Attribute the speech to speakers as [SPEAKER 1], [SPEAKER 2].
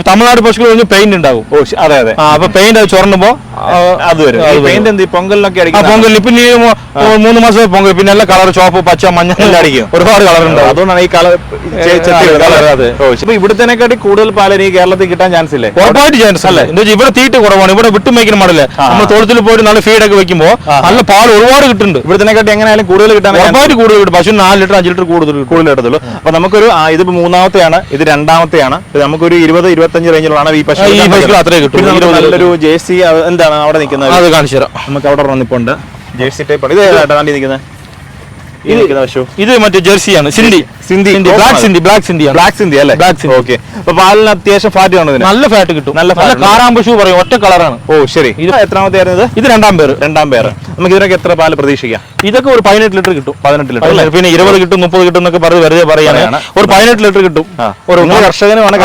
[SPEAKER 1] തമിഴ്നാട് പശുക്കൾ പെയിന്റ് ഉണ്ടാവും.
[SPEAKER 2] അതെ അതെ.
[SPEAKER 1] അപ്പൊ പെയിന്റ് അത് ചുരണ്ടുമ്പോ
[SPEAKER 2] അത് വരും. പെയിന്റ് എന്ത് പൊങ്കലിനൊക്കെ അടിക്കും.
[SPEAKER 1] പൊങ്കൽ ഇപ്പൊ 3 മാസം പൊങ്കൽ പിന്നെ എല്ലാ കളർ ചോപ്പ് പച്ച മഞ്ഞ എല്ലാം അടിക്കും. ഒരുപാട് കളർ ഉണ്ടാവും.
[SPEAKER 2] അതുകൊണ്ടാണ് ഈ കളർ. ഇവിടുത്തേക്കാട്ടി കൂടുതൽ പാൽ എനിക്ക് കേരളത്തിൽ കിട്ടാൻ ചാൻസ് ഇല്ലേ?
[SPEAKER 1] ഉറപ്പായിട്ട് ചാൻസ് അല്ലേ. എന്താ ഇവിടെ തീറ്റ കുറവാണ്. ഇവിടെ വിട്ടുമേക്കുന്ന മടല്ലേ. നമ്മൾ തോളത്തിൽ പോയിട്ട് നല്ല ഫീഡൊക്കെ വെക്കുമ്പോ നല്ല പാൽ ഒരുപാട് കിട്ടുന്നുണ്ട്.
[SPEAKER 2] ഇവിടുത്തേക്കാട്ടി എങ്ങനെയാലും കൂടുതൽ കിട്ടാൻ
[SPEAKER 1] ഉറപ്പായിട്ട് കൂടുതൽ കിട്ടും. പശു 4 ലിറ്റർ 5 ലിറ്റർ കൂടുതൽ
[SPEAKER 2] എടുത്തുള്ളൂ. അപ്പൊ നമുക്കൊരു ഇതിപ്പോ 3ാമത്തെയാണ്, ഇത് 2ാമത്തെയാണ്. നമുക്കൊരു 20-25 റേഞ്ചിലാണ് ഈ പശു.
[SPEAKER 1] അത്രേ കിട്ടും.
[SPEAKER 2] നല്ലൊരു ജേഴ്സി എന്താണ് അവിടെ നിൽക്കുന്നത്?
[SPEAKER 1] അത് കാണിച്ചു തരാം.
[SPEAKER 2] നമുക്ക് അവിടെ വന്നിപ്പുണ്ട് ജേഴ്സി ടൈപ്പ്. ഇത് ഏതാണ്ട് നിൽക്കുന്നത്?
[SPEAKER 1] ഇത് മറ്റേ ജേഴ്സിയാണ്. ബ്ലാക്ക് സിന്ധി അല്ലേ?
[SPEAKER 2] ഓക്കെ. അപ്പൊ പാലിന് അത്യാവശ്യം ഫാറ്റ് ആണ്.
[SPEAKER 1] നല്ല ഫാറ്റ് കിട്ടും. നല്ല കാറാൻ പശു പറയും. ഒറ്റ കളറാണ്.
[SPEAKER 2] ഓ ശരി. ഇത് എത്രാമത്തെ ആയിരുന്നു?
[SPEAKER 1] ഇത് 2ാം പേര്.
[SPEAKER 2] നമുക്ക് ഇതിനൊക്കെ എത്ര പാല് പ്രതീക്ഷിക്കാം?
[SPEAKER 1] ഇതൊക്കെ ഒരു 18 ലിറ്റർ കിട്ടും.
[SPEAKER 2] 18 ലിറ്റർ.
[SPEAKER 1] പിന്നെ 20 കിട്ടും 30 കിട്ടും എന്നൊക്കെ വെറുതെ പറയാണ്. ഒരു 18 ലിറ്റർ കിട്ടും.
[SPEAKER 2] ഒരു കർഷകനുമാണ്.